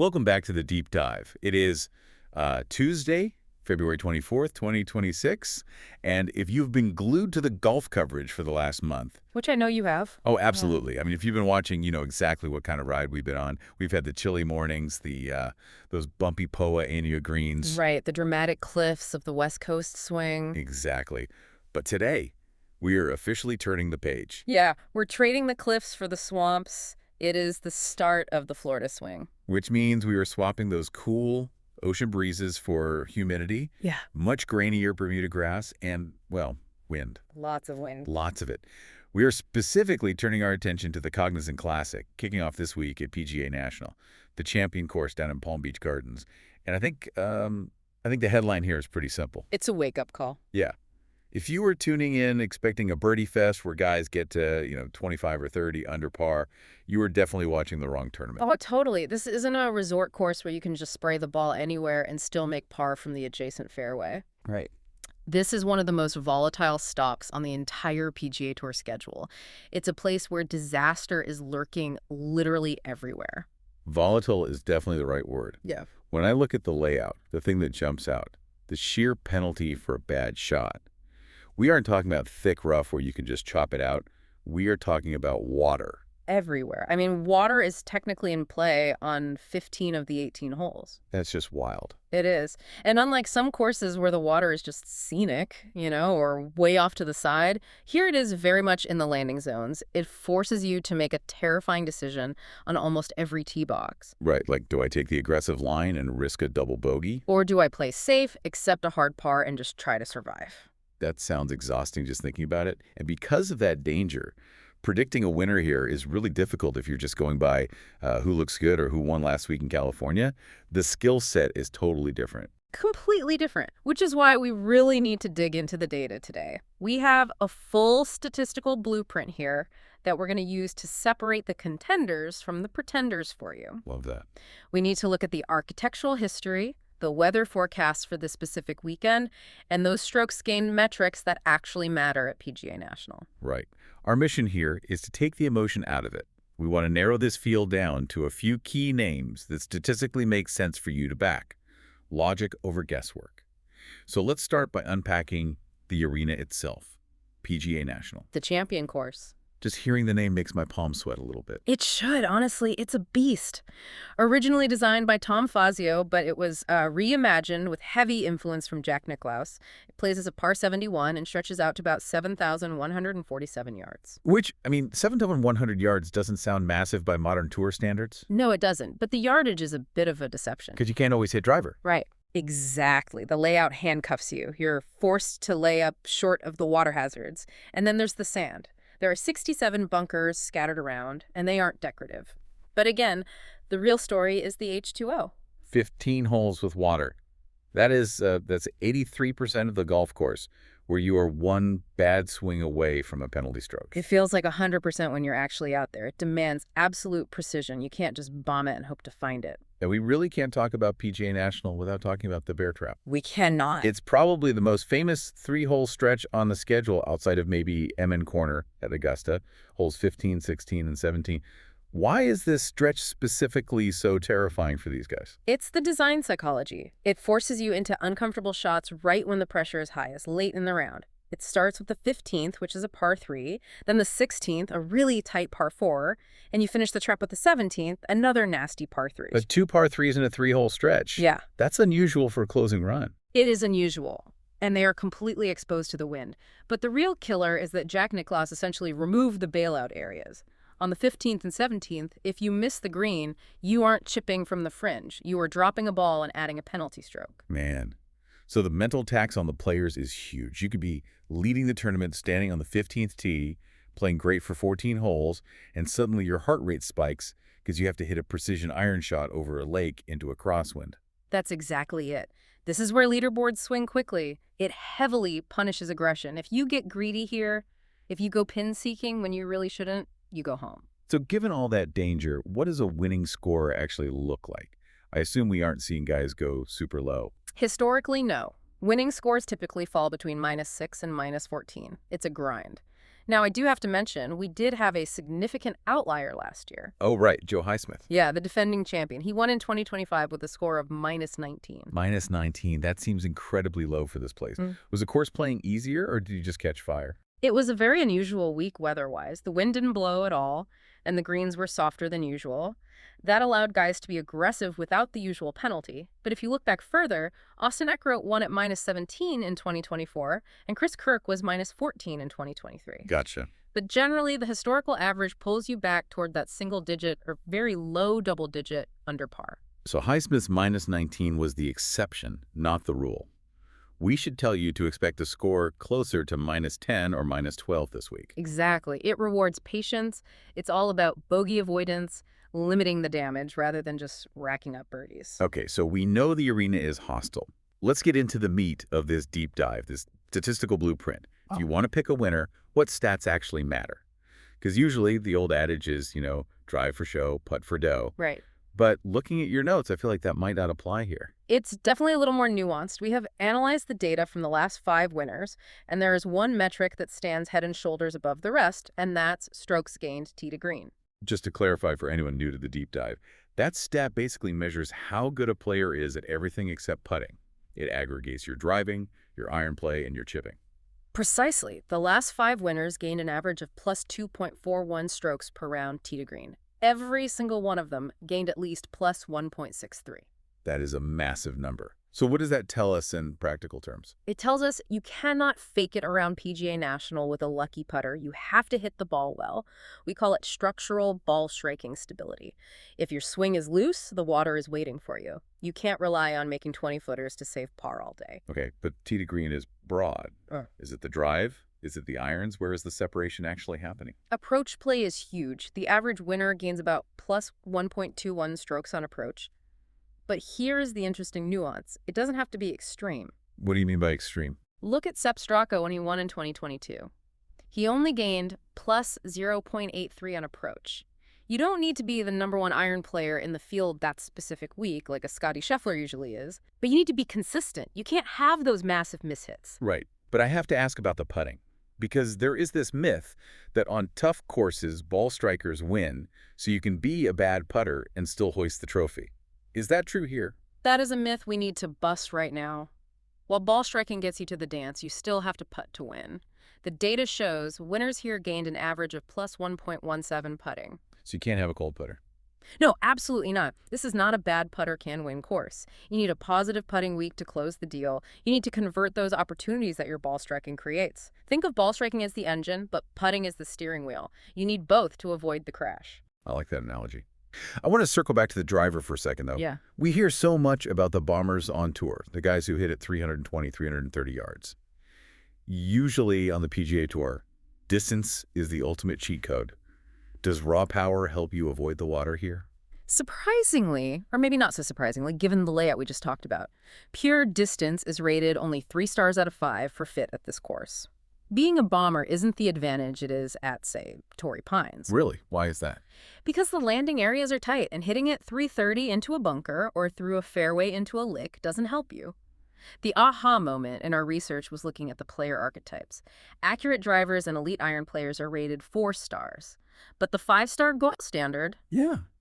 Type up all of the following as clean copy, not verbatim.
Welcome back to the Deep Dive. It is Tuesday, February 24th, 2026, and if you've been glued to the golf coverage for the last month... Which I know you have. Oh, Yeah. absolutely. I mean, if you've been watching, you know exactly what kind of ride we've been on. We've had the chilly mornings, those bumpy POA Ania greens. Right, the dramatic cliffs of the West Coast swing. Exactly. But today, we are officially turning the page. Yeah, we're trading the cliffs for the swamps. It is the start of the Florida swing. Which means we are swapping those cool ocean breezes for humidity, Yeah. much grainier Bermuda grass, and, well, wind. Lots of wind. Lots of it. We are specifically turning our attention to the Cognizant Classic, kicking off this week at PGA National, the champion course down in Palm Beach Gardens. And I think the headline here is pretty simple. It's a wake-up call. Yeah. If you were tuning in expecting a birdie fest where guys get to, 25 or 30 under par, you were definitely watching the wrong tournament. Oh, totally. This isn't a resort course where you can just spray the ball anywhere and still make par from the adjacent fairway. Right. This is one of the most volatile stops on the entire PGA Tour schedule. It's a place where disaster is lurking literally everywhere. Volatile is definitely the right word. Yeah. When I look at the layout, the thing that jumps out, the sheer penalty for a bad shot. We aren't talking about thick rough where you can just chop it out. We are talking about water. Everywhere. I mean, water is technically in play on 15 of the 18 holes. That's just wild. It is. And unlike some courses where the water is just scenic, or way off to the side, here it is very much in the landing zones. It forces you to make a terrifying decision on almost every tee box. Right, like do I take the aggressive line and risk a double bogey? Or do I play safe, accept a hard par, and just try to survive? That sounds exhausting just thinking about it. And because of that danger, predicting a winner here is really difficult if you're just going by who looks good or who won last week in California. The skill set is totally different. Completely different, which is why we really need to dig into the data today. We have a full statistical blueprint here that we're going to use to separate the contenders from the pretenders for you. Love that. We need to look at the architectural history, the weather forecasts for this specific weekend, and those strokes gained metrics that actually matter at PGA National. Right. Our mission here is to take the emotion out of it. We want to narrow this field down to a few key names that statistically make sense for you to back. Logic over guesswork. So let's start by unpacking the arena itself, PGA National. The champion course. Just hearing the name makes my palms sweat a little bit. It should, honestly. It's a beast. Originally designed by Tom Fazio, but it was reimagined with heavy influence from Jack Nicklaus. It plays as a par 71 and stretches out to about 7,147 yards. Which, 7,100 yards doesn't sound massive by modern tour standards. No, it doesn't. But the yardage is a bit of a deception. Because you can't always hit driver. Right. Exactly. The layout handcuffs you. You're forced to lay up short of the water hazards. And then there's the sand. There are 67 bunkers scattered around, and they aren't decorative. But again, the real story is the H2O. 15 holes with water. That's 83% of the golf course, where you are one bad swing away from a penalty stroke. It feels like 100% when you're actually out there. It demands absolute precision. You can't just bomb it and hope to find it. And we really can't talk about PGA National without talking about the Bear Trap. We cannot. It's probably the most famous three-hole stretch on the schedule outside of maybe MN Corner at Augusta, holes 15, 16, and 17. Why is this stretch specifically so terrifying for these guys? It's the design psychology. It forces you into uncomfortable shots right when the pressure is highest, late in the round. It starts with the 15th, which is a par 3, then the 16th, a really tight par 4, and you finish the trap with the 17th, another nasty par 3. But 2 par 3s in a 3-hole stretch. Yeah. That's unusual for a closing run. It is unusual, and they are completely exposed to the wind. But the real killer is that Jack Nicklaus essentially removed the bailout areas. On the 15th and 17th, if you miss the green, you aren't chipping from the fringe. You are dropping a ball and adding a penalty stroke. Man. So the mental tax on the players is huge. You could be leading the tournament, standing on the 15th tee, playing great for 14 holes, and suddenly your heart rate spikes because you have to hit a precision iron shot over a lake into a crosswind. That's exactly it. This is where leaderboards swing quickly. It heavily punishes aggression. If you get greedy here, if you go pin-seeking when you really shouldn't, you go home. So given all that danger, what does a winning score actually look like? I assume we aren't seeing guys go super low. Historically, no. Winning scores typically fall between -6 and -14. It's a grind. Now, I do have to mention, we did have a significant outlier last year. Oh, right, Joe Highsmith. Yeah, the defending champion. He won in 2025 with a score of -19. Minus 19. That seems incredibly low for this place. Was the course playing easier, or did you just catch fire? It was a very unusual week weather-wise. The wind didn't blow at all, and the greens were softer than usual. That allowed guys to be aggressive without the usual penalty. But if you look back further, Austin Eckroat won at -17 in 2024, and Chris Kirk was -14 in 2023. Gotcha. But generally, the historical average pulls you back toward that single-digit or very low double-digit under par. So Highsmith's minus 19 was the exception, not the rule. We should tell you to expect a score closer to minus 10 or minus 12 this week. Exactly. It rewards patience. It's all about bogey avoidance, limiting the damage rather than just racking up birdies. Okay, so we know the arena is hostile. Let's get into the meat of this deep dive, this statistical blueprint. If you want to pick a winner, what stats actually matter? Because usually the old adage is, drive for show, putt for dough. Right. But looking at your notes, I feel like that might not apply here. It's definitely a little more nuanced. We have analyzed the data from the last 5 winners, and there is one metric that stands head and shoulders above the rest, and that's strokes gained tee to green. Just to clarify for anyone new to the deep dive, that stat basically measures how good a player is at everything except putting. It aggregates your driving, your iron play, and your chipping. Precisely. The last 5 winners gained an average of plus 2.41 strokes per round tee to green. Every single one of them gained at least plus 1.63. That is a massive number. So what does that tell us in practical terms? It tells us you cannot fake it around PGA National with a lucky putter. You have to hit the ball well. We call it structural ball striking stability. If your swing is loose, the water is waiting for you. You can't rely on making 20-footers to save par all day. Okay, but tee to green is broad. Is it the drive? Is it the irons? Where is the separation actually happening? Approach play is huge. The average winner gains about plus 1.21 strokes on approach. But here's the interesting nuance. It doesn't have to be extreme. What do you mean by extreme? Look at Sepp Straka when he won in 2022. He only gained plus 0.83 on approach. You don't need to be the #1 iron player in the field that specific week, like a Scottie Scheffler usually is, but you need to be consistent. You can't have those massive mishits. Right. But I have to ask about the putting, because there is this myth that on tough courses, ball strikers win, so you can be a bad putter and still hoist the trophy. Is that true here? That is a myth we need to bust right now. While ball striking gets you to the dance, you still have to putt to win. The data shows winners here gained an average of plus 1.17 putting. So you can't have a cold putter. No, absolutely not. This is not a bad putter can win course. You need a positive putting week to close the deal. You need to convert those opportunities that your ball striking creates. Think of ball striking as the engine, but putting as the steering wheel. You need both to avoid the crash. I like that analogy. I want to circle back to the driver for a second, though. Yeah. We hear so much about the bombers on tour, the guys who hit at 320, 330 yards. Usually on the PGA Tour, distance is the ultimate cheat code. Does raw power help you avoid the water here? Surprisingly, or maybe not so surprisingly, given the layout we just talked about, pure distance is rated only 3 stars out of 5 for fit at this course. Being a bomber isn't the advantage it is at, say, Torrey Pines. Really? Why is that? Because the landing areas are tight, and hitting it 330 into a bunker or through a fairway into a lick doesn't help you. The aha moment in our research was looking at the player archetypes. Accurate drivers and elite iron players are rated 4 stars. But the 5-star gold standard,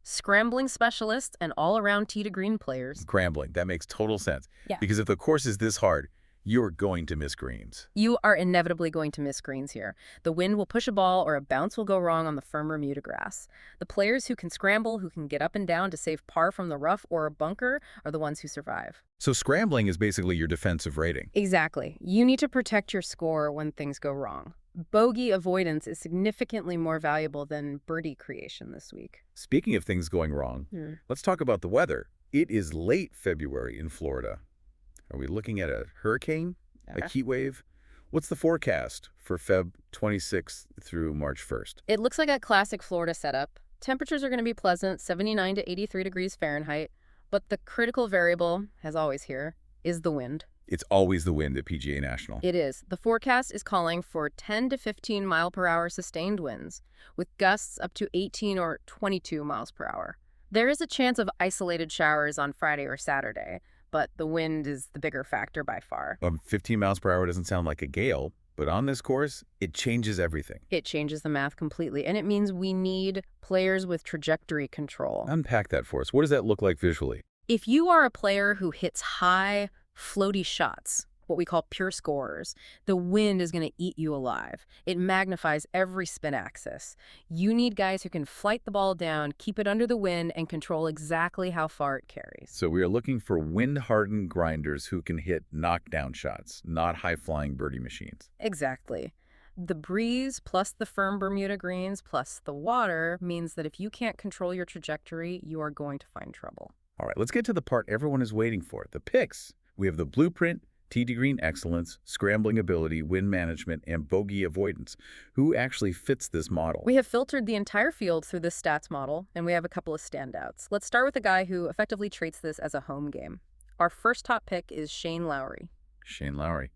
scrambling specialists and all-around tee to green players. Scrambling. That makes total sense. Yeah. Because if the course is this hard, you're going to miss greens. You are inevitably going to miss greens here. The wind will push a ball or a bounce will go wrong on the firm Bermuda grass. The players who can scramble, who can get up and down to save par from the rough or a bunker, are the ones who survive. So scrambling is basically your defensive rating. Exactly. You need to protect your score when things go wrong. Bogey avoidance is significantly more valuable than birdie creation this week. Speaking of things going wrong, let's talk about the weather. It is late February in Florida. Are we looking at a hurricane? A heat wave? What's the forecast for Feb 26th through March 1st? It looks like a classic Florida setup. Temperatures are going to be pleasant, 79 to 83 degrees Fahrenheit. But the critical variable, as always here, is the wind. It's always the wind at PGA National. It is. The forecast is calling for 10 to 15 mile per hour sustained winds, with gusts up to 18 or 22 miles per hour. There is a chance of isolated showers on Friday or Saturday, but the wind is the bigger factor by far. 15 miles per hour doesn't sound like a gale, But on this course, it changes everything. It changes the math completely, and it means we need players with trajectory control. Unpack that for us. What does that look like visually? If you are a player who hits high, floaty shots, what we call pure scorers, the wind is going to eat you alive. It magnifies every spin axis. You need guys who can flight the ball down, keep it under the wind, and control exactly how far it carries. So we are looking for wind-hardened grinders who can hit knockdown shots, not high-flying birdie machines. Exactly. The breeze plus the firm Bermuda greens plus the water means that if you can't control your trajectory, you are going to find trouble. All right, let's get to the part everyone is waiting for, the picks. We have the blueprint, tee to green excellence, scrambling ability, wind management, and bogey avoidance. Who actually fits this model? We have filtered the entire field through this stats model, and we have a couple of standouts. Let's start with a guy who effectively treats this as a home game. Our first top pick is Shane Lowry. Shane Lowry.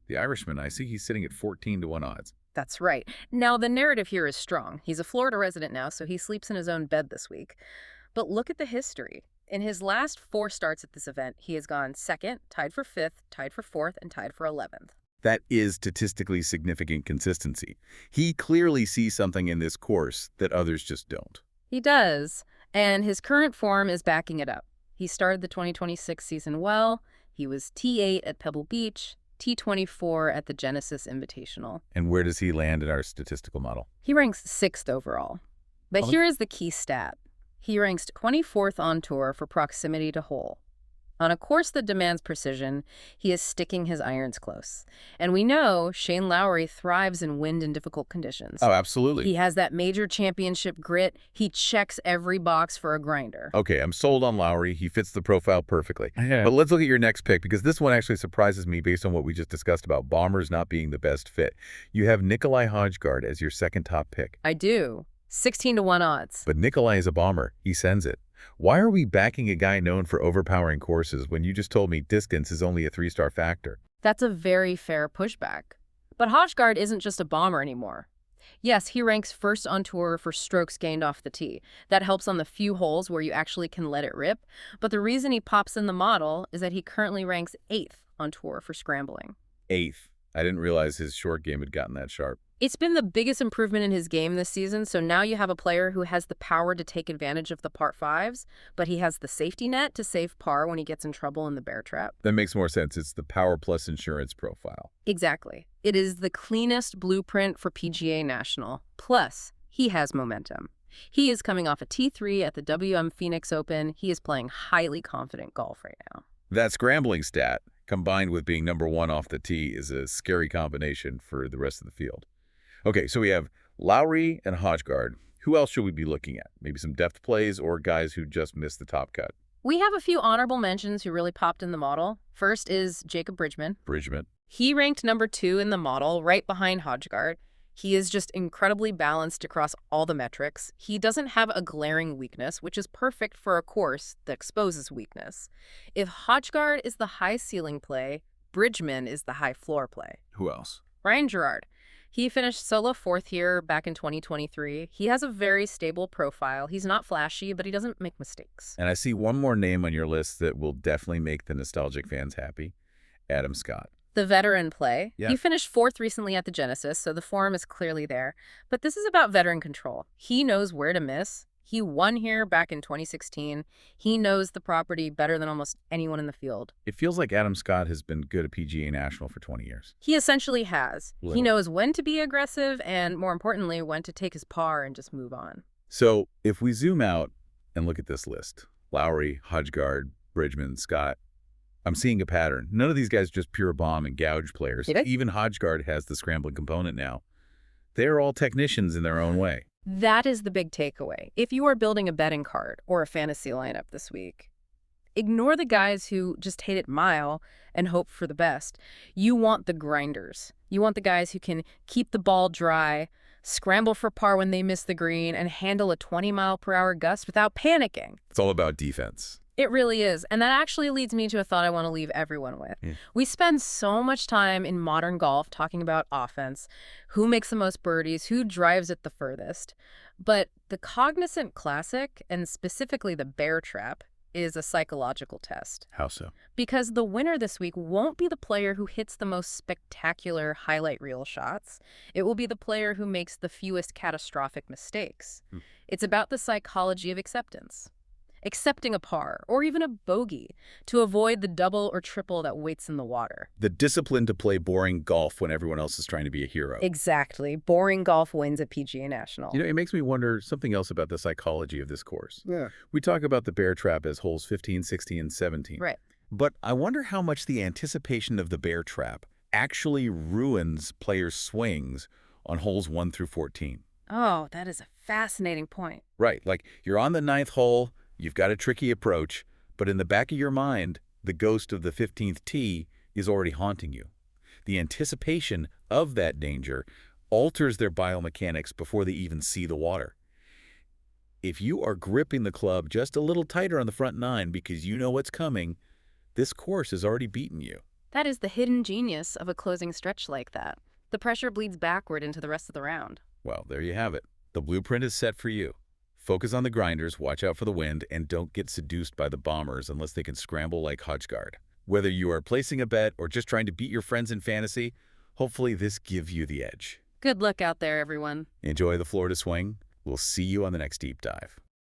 The Irishman, I see he's sitting at 14-1 odds. That's right. Now, the narrative here is strong. He's a Florida resident now, so he sleeps in his own bed this week. But look at the history. In his last 4 starts at this event, he has gone 2nd, tied for 5th, tied for 4th, and tied for 11th. That is statistically significant consistency. He clearly sees something in this course that others just don't. He does, and his current form is backing it up. He started the 2026 season well. He was T8 at Pebble Beach, T24 at the Genesis Invitational. And where does he land in our statistical model? He ranks 6th overall. But here is the key stat. He ranks 24th on tour for proximity to hole. On a course that demands precision, he is sticking his irons close. And we know Shane Lowry thrives in wind and difficult conditions. Oh, absolutely. He has that major championship grit. He checks every box for a grinder. Okay, I'm sold on Lowry. He fits the profile perfectly. Yeah. But let's look at your next pick, because this one actually surprises me based on what we just discussed about bombers not being the best fit. You have Nikolai Hodggaard as your second top pick. I do. 16-1 odds. But Nikolai is a bomber. He sends it. Why are we backing a guy known for overpowering courses when you just told me distance is only a 3-star factor? That's a very fair pushback. But Hodggaard isn't just a bomber anymore. Yes, he ranks 1st on tour for strokes gained off the tee. That helps on the few holes where you actually can let it rip. But the reason he pops in the model is that he currently ranks 8th on tour for scrambling. 8th. I didn't realize his short game had gotten that sharp. It's been the biggest improvement in his game this season, so now you have a player who has the power to take advantage of the par 5s, but he has the safety net to save par when he gets in trouble in the bear trap. That makes more sense. It's the power plus insurance profile. Exactly. It is the cleanest blueprint for PGA National. Plus, he has momentum. He is coming off a T3 at the WM Phoenix Open. He is playing highly confident golf right now. That scrambling stat, combined with being #1 off the tee, is a scary combination for the rest of the field. Okay, so we have Lowry and Hodggaard. Who else should we be looking at? Maybe some depth plays or guys who just missed the top cut? We have a few honorable mentions who really popped in the model. First is Jacob Bridgman. He ranked #2 in the model, right behind Hodggaard. He is just incredibly balanced across all the metrics. He doesn't have a glaring weakness, which is perfect for a course that exposes weakness. If Hodggaard is the high ceiling play, Bridgman is the high floor play. Who else? Ryan Gerard. He finished solo 4th here back in 2023. He has a very stable profile. He's not flashy, but he doesn't make mistakes. And I see one more name on your list that will definitely make the nostalgic fans happy. Adam Scott. The veteran play. Yeah. He finished 4th recently at the Genesis, so the form is clearly there. But this is about veteran control. He knows where to miss. He won here back in 2016. He knows the property better than almost anyone in the field. It feels like Adam Scott has been good at PGA National for 20 years. He essentially has. Little. He knows when to be aggressive and, more importantly, when to take his par and just move on. So if we zoom out and look at this list, Lowry, Hodggaard, Bridgman, Scott, I'm seeing a pattern. None of these guys are just pure bomb and gouge players. Even Hodggaard has the scrambling component now. They're all technicians in their own way. That is the big takeaway. If you are building a betting card or a fantasy lineup this week, ignore the guys who just hit it mile and hope for the best. You want the grinders. You want the guys who can keep the ball dry, scramble for par when they miss the green, and handle a 20-mile-per-hour gust without panicking. It's all about defense. It really is. And that actually leads me to a thought I want to leave everyone with. We spend so much time in modern golf talking about offense, who makes the most birdies, who drives it the furthest. But the Cognizant Classic, and specifically the bear trap, is a psychological test. How so? Because the winner this week won't be the player who hits the most spectacular highlight reel shots. It will be the player who makes the fewest catastrophic mistakes. It's about the psychology of acceptance. Accepting a par, or even a bogey, to avoid the double or triple that waits in the water. The discipline to play boring golf when everyone else is trying to be a hero. Exactly. Boring golf wins at PGA National. You know, it makes me wonder something else about the psychology of this course. Yeah. We talk about the bear trap as holes 15, 16, and 17. Right. But I wonder how much the anticipation of the bear trap actually ruins players' swings on holes 1 through 14. Oh, that is a fascinating point. Right, like you're on the 9th hole, you've got a tricky approach, but in the back of your mind, the ghost of the 15th tee is already haunting you. The anticipation of that danger alters their biomechanics before they even see the water. If you are gripping the club just a little tighter on the front 9 because you know what's coming, this course has already beaten you. That is the hidden genius of a closing stretch like that. The pressure bleeds backward into the rest of the round. Well, there you have it. The blueprint is set for you. Focus on the grinders, watch out for the wind, and don't get seduced by the bombers unless they can scramble like Hodgeguard. Whether you are placing a bet or just trying to beat your friends in fantasy, hopefully this gives you the edge. Good luck out there, everyone. Enjoy the Florida swing. We'll see you on the next deep dive.